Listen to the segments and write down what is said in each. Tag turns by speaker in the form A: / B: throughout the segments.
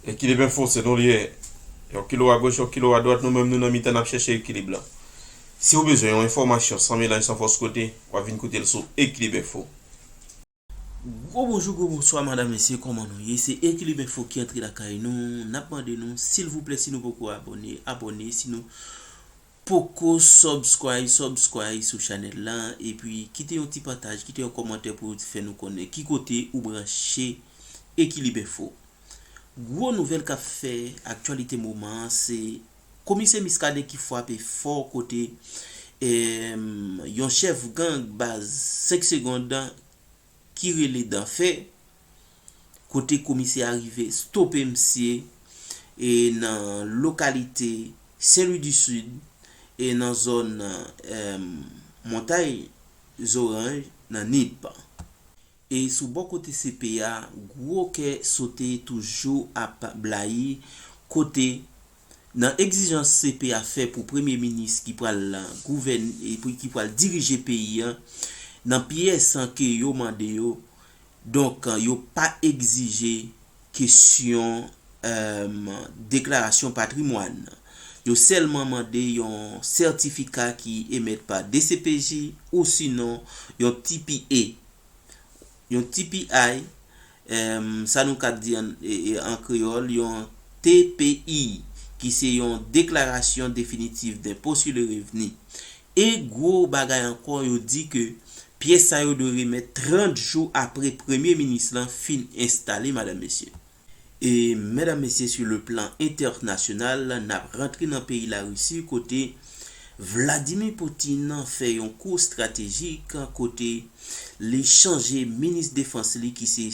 A: Équilibre info, c'est non lié. Un kilo à gauche, un kilo à droite, nous-mêmes, nous, nous, nous, chercher l'équilibre là. Si vous avez besoin d'informations sans mélange, sans force côté, vous venir côté sur équilibre info.
B: Gros bonjour, gros bonsoir, madame, messieurs, comment nous y? C'est Équilibre Info qui entre la caille nous. N'a pas de nous, s'il vous plaît, si nous pouvons abonner, si nous pouvons subscribe sur channel là, et puis quittez un petit partage, quittez un commentaire pour faire nous connaître qui côté ou brancher Équilibre Info. Gros nouvelle qu'a fait actualité moment, c'est commissaire Miskade qui frappe fort côté yon chef gang base 5 secondes qui relait dans fait côté commissaire arrivé stopper monsieur et dans localité Saint-Louis du Sud et dans zone montagne Orange dans Nip et sous bon côté CPA gros que sauter toujours à blaye côté dans exigence CPA fait pour premier ministre qui pral gouverner et qui pral diriger pays dans pièce que yo mande yo donc yo pas exiger question déclaration patrimoine yo seulement mandé un certificat qui émet par DCPJ ou sinon un TPA un TPI ça nous qu'a dit en créole un TPI qui c'est une déclaration définitive d'impôt sur le revenu et gros bagay encore yo dit que pièce ça yo doit remettre 30 jours après premier ministre fin installé madame messieurs. Et mesdames messieurs sur le plan international n'a rentré dans le pays la Russie côté Vladimir Poutine fait un coup stratégique côté les changer ministre défense qui c'est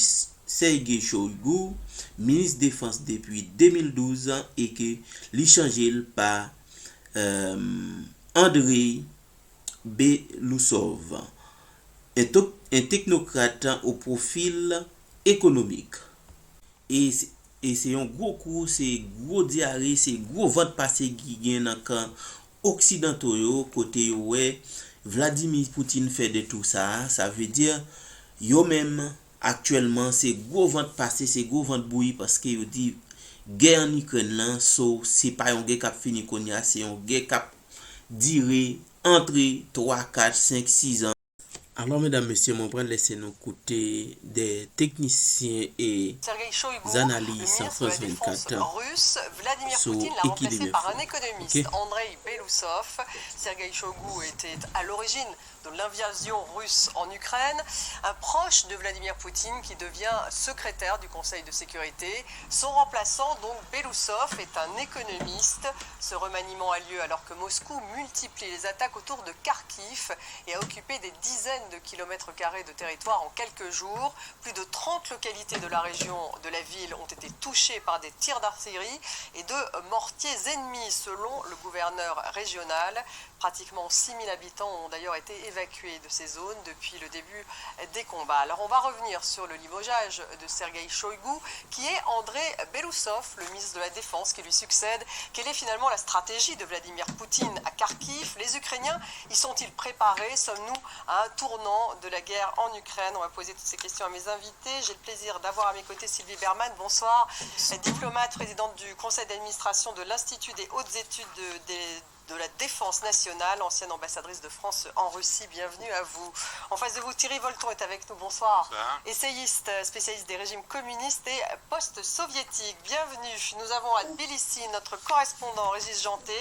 B: Sergei Shoigu ministre défense depuis 2012 et que li changé par Andrei Belousov un technocrate au profil économique et c'est un gros coup, c'est gros diarrhée, c'est gros vente passé qui gagne dans camp occidentaux yo côté ouais Vladimir Poutine fait de tout ça, ça veut dire yo même actuellement c'est gros vente passé, c'est gros vente bouilli parce que yo dit guerre en Ukraine là so c'est pas un guerre qui fini konya, c'est un guerre qui durer entre 3 4 5 6 ans. Alors, mesdames, messieurs, on va laisser nous côté des techniciens et analystes en France 24
C: russe, Vladimir Poutine l'a remplacé par un économiste, Andrei Belousov. Sergei Shoigu était à l'origine de l'invasion russe en Ukraine, un proche de Vladimir Poutine qui devient secrétaire du Conseil de sécurité. Son remplaçant, donc Belousov, est un économiste. Ce remaniement a lieu alors que Moscou multiplie les attaques autour de Kharkiv et a occupé des dizaines de kilomètres carrés de territoire en quelques jours. Plus de 30 localités de la région de la ville ont été touchées par des tirs d'artillerie et de mortiers ennemis selon le gouverneur régional. Pratiquement 6000 habitants ont d'ailleurs été évacués de ces zones depuis le début des combats. Alors on va revenir sur le limogeage de Sergei Shoigu qui est Andrei Belousov, le ministre de la Défense qui lui succède. Quelle est finalement la stratégie de Vladimir Poutine à Kharkiv? Les Ukrainiens y sont-ils préparés? Sommes-nous à un tournant de la guerre en Ukraine? On va poser toutes ces questions à mes invités. J'ai le plaisir d'avoir à mes côtés Sylvie Berman. Bonsoir. Diplomate, présidente du conseil d'administration de l'Institut des hautes études de la défense nationale, ancienne ambassadrice de France en Russie. Bienvenue à vous. En face de vous, Thierry Volton est avec nous. Bonsoir. Essayiste, spécialiste des régimes communistes et post-soviétiques. Bienvenue. Nous avons à Tbilissi notre correspondant Régis Janté,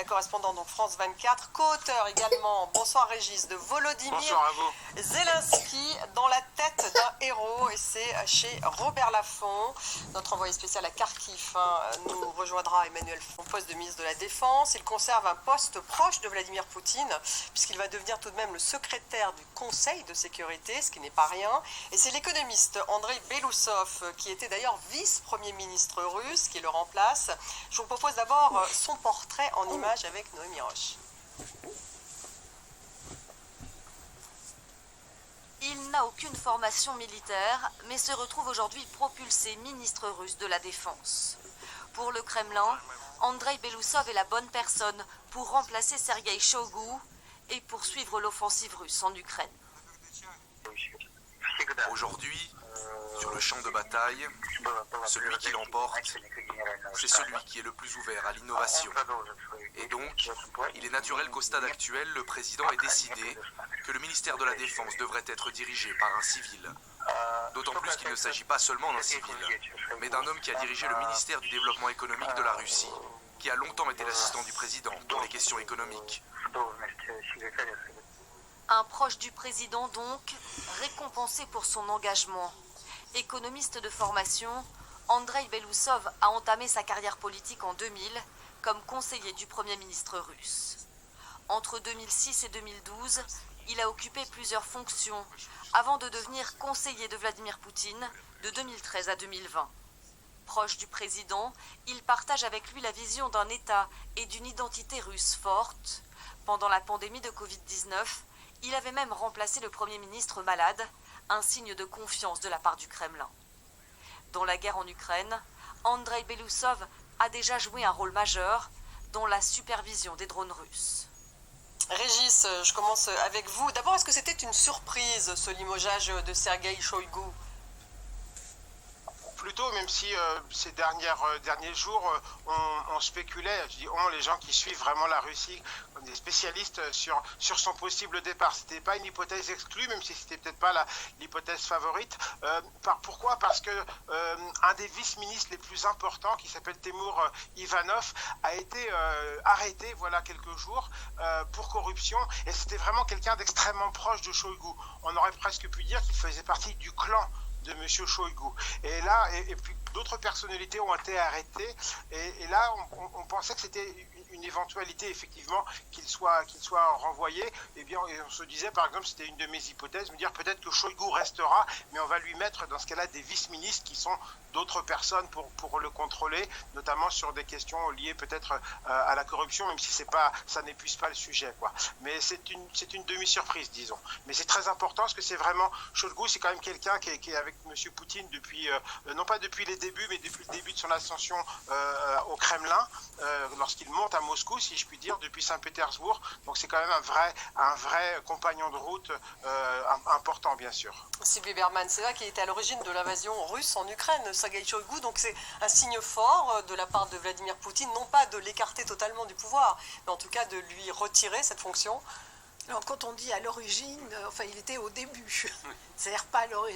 C: correspondant donc France 24, co-auteur également, bonsoir Régis, de Volodymyr Zelensky, dans la tête d'un héros, et c'est chez Robert Laffont. Notre envoyé spécial à Kharkiv nous rejoindra Emmanuel Font, poste de ministre de la Défense. Il conserve un poste proche de Vladimir Poutine, puisqu'il va devenir tout de même le secrétaire du Conseil de sécurité, ce qui n'est pas rien. Et c'est l'économiste Andrei Belousov, qui était d'ailleurs vice-premier ministre russe, qui le remplace. Je vous propose d'abord son portrait en image avec Noémie Roche.
D: Il n'a aucune formation militaire, mais se retrouve aujourd'hui propulsé ministre russe de la Défense. Pour le Kremlin, Andrei Belousov est la bonne personne pour remplacer Sergei Shoigu et poursuivre l'offensive russe en Ukraine.
E: Aujourd'hui, Sur le champ de bataille, celui qui l'emporte, c'est celui qui est le plus ouvert à l'innovation. Et donc, il est naturel qu'au stade actuel, le président ait décidé que le ministère de la Défense devrait être dirigé par un civil. D'autant plus qu'il ne s'agit pas seulement d'un civil, mais d'un homme qui a dirigé le ministère du développement économique de la Russie, qui a longtemps été l'assistant du président pour les questions économiques.
D: Un proche du président donc, récompensé pour son engagement. Économiste de formation, Andrei Belousov a entamé sa carrière politique en 2000 comme conseiller du Premier ministre russe. Entre 2006 et 2012, il a occupé plusieurs fonctions avant de devenir conseiller de Vladimir Poutine de 2013 à 2020. Proche du président, il partage avec lui la vision d'un État et d'une identité russe forte. Pendant la pandémie de Covid-19, il avait même remplacé le Premier ministre malade, un signe de confiance de la part du Kremlin. Dans la guerre en Ukraine, Andrei Belousov a déjà joué un rôle majeur dans la supervision des drones russes.
C: Régis, je commence avec vous. D'abord, est-ce que c'était une surprise, ce limogeage de Sergueï Shoïgu ?
F: Plutôt, même si ces derniers jours, on spéculait, je dis on, les gens qui suivent vraiment la Russie, comme des spécialistes sur son possible départ. C'était pas une hypothèse exclue, même si c'était peut-être pas l'hypothèse favorite. Pourquoi ? Parce que un des vice-ministres les plus importants, qui s'appelle Temur Ivanov, a été arrêté voilà quelques jours pour corruption, et c'était vraiment quelqu'un d'extrêmement proche de Shoïgu. On aurait presque pu dire qu'il faisait partie du clan de M. Shoïgu. Et là, et puis d'autres personnalités ont été arrêtées. Et là, on pensait que c'était une éventualité, effectivement, qu'il soit renvoyé. Eh bien, on se disait, par exemple, c'était une de mes hypothèses, me dire peut-être que Shoïgu restera, mais on va lui mettre, dans ce cas-là, des vice-ministres qui sont d'autres personnes pour le contrôler, notamment sur des questions liées peut-être à la corruption, même si ça n'épuise pas le sujet, quoi. Mais c'est une demi-surprise, disons. Mais c'est très important, parce que c'est vraiment, Shoïgu, c'est quand même quelqu'un qui est avec M. Poutine depuis, non pas depuis les débuts, mais depuis le début de son ascension au Kremlin, lorsqu'il monte à Moscou, si je puis dire, depuis Saint-Pétersbourg. Donc c'est quand même un vrai compagnon de route important, bien sûr.
C: Sylvie Berman, c'est vrai qu'il était à l'origine de l'invasion russe en Ukraine, Sergueï Shoïgu, donc c'est un signe fort de la part de Vladimir Poutine, non pas de l'écarter totalement du pouvoir, mais en tout cas de lui retirer cette fonction.
G: Alors, quand on dit à l'origine, il était au début. C'est-à-dire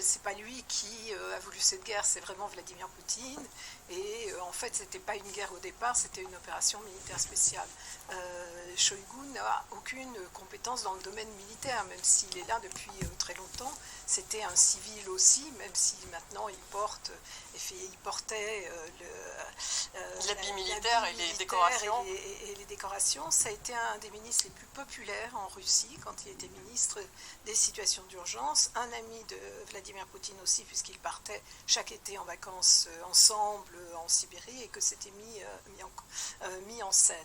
G: c'est pas lui qui a voulu cette guerre, c'est vraiment Vladimir Poutine. Et en fait, c'était pas une guerre au départ, c'était une opération militaire spéciale. Shoïgu n'a aucune compétence dans le domaine militaire, même s'il est là depuis très longtemps. C'était un civil aussi, même si maintenant il portait
C: l'habit militaire et les décorations.
G: Et les décorations. Ça a été un des ministres les plus populaires en Russie quand il était ministre des situations d'urgence. Un ami de Vladimir Poutine aussi, puisqu'il partait chaque été en vacances ensemble en Sibérie et que c'était mis en scène.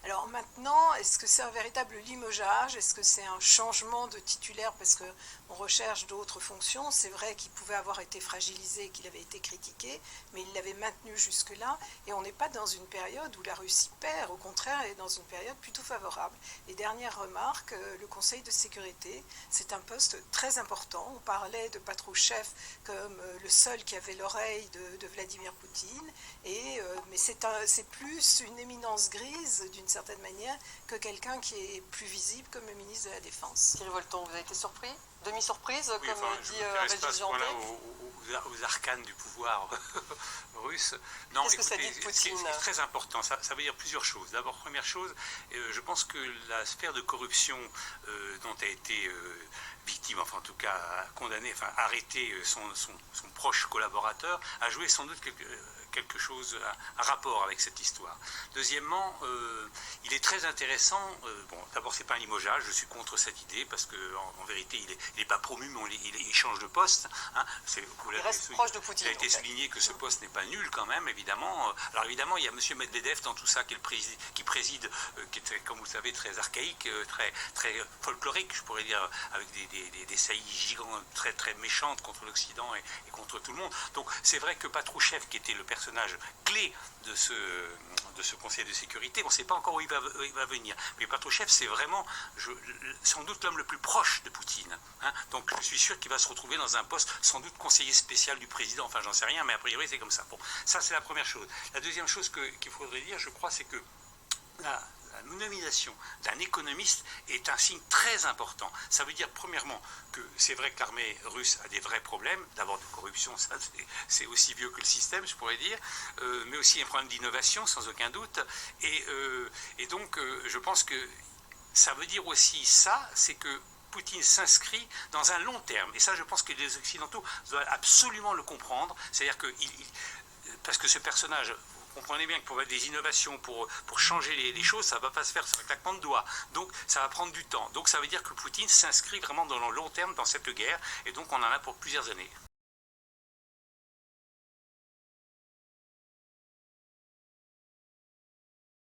G: Alors maintenant, est-ce que c'est un véritable limogeage? Est-ce que c'est un changement de titulaire parce qu'on recherche d'autres fonctions? C'est vrai qu'il pouvait avoir été fragilisé, qu'il avait été critiqué, mais il l'avait maintenu jusque-là. Et on n'est pas dans une période où la Russie perd, au contraire, elle est dans une période plutôt favorable. Et dernière remarque, le Conseil de sécurité, c'est un poste très important. On parlait de Patrouchev comme le seul qui avait l'oreille de Vladimir Poutine, mais c'est plus une éminence grise, d'une certaine manière, que quelqu'un qui est plus visible comme le ministre de la Défense.
C: Thierry Volton, vous avez été surpris? Demi-surprise,
H: oui,
C: comme dit Régis Janté?
H: Aux arcanes du pouvoir russe. Non,
C: qu'est-ce que ça dit de Poutine?
H: C'est très important. Ça veut dire plusieurs choses. D'abord, première chose, je pense que la sphère de corruption dont a été victime, enfin en tout cas condamné, enfin arrêté son proche collaborateur, a joué sans doute quelque chose, un rapport avec cette histoire. Deuxièmement, il est très intéressant, d'abord c'est pas un limogeage, je suis contre cette idée parce que en vérité il n'est pas promu, mais il change de poste. Hein.
C: Il reste proche de Poutine.
H: Il a été souligné que ce poste n'est pas nul quand même, évidemment. Alors évidemment, il y a M. Medvedev dans tout ça qui préside, qui est, comme vous le savez, très archaïque, très folklorique, je pourrais dire, avec des saillies gigantes, très, très méchantes contre l'Occident et contre tout le monde. Donc c'est vrai que Patrouchev, qui était le personnage personnage clé de ce Conseil de sécurité. On ne sait pas encore où il va venir. Mais Patrushev, c'est vraiment sans doute l'homme le plus proche de Poutine. Hein. Donc je suis sûr qu'il va se retrouver dans un poste, sans doute conseiller spécial du président, enfin j'en sais rien, mais a priori c'est comme ça. Bon, ça c'est la première chose. La deuxième chose qu'il faudrait dire, je crois, c'est que la nomination d'un économiste est un signe très important. Ça veut dire, premièrement, que c'est vrai que l'armée russe a des vrais problèmes, d'abord de corruption, ça c'est aussi vieux que le système, je pourrais dire, mais aussi un problème d'innovation, sans aucun doute. Et donc, je pense que ça veut dire aussi ça, c'est que Poutine s'inscrit dans un long terme. Et ça, je pense que les Occidentaux doivent absolument le comprendre. C'est-à-dire que, parce que ce personnage... Vous comprenez bien que pour mettre des innovations, pour changer les choses, ça ne va pas se faire sur un claquement de doigts. Donc ça va prendre du temps. Donc ça veut dire que Poutine s'inscrit vraiment dans le long terme dans cette guerre. Et donc on en a pour plusieurs années.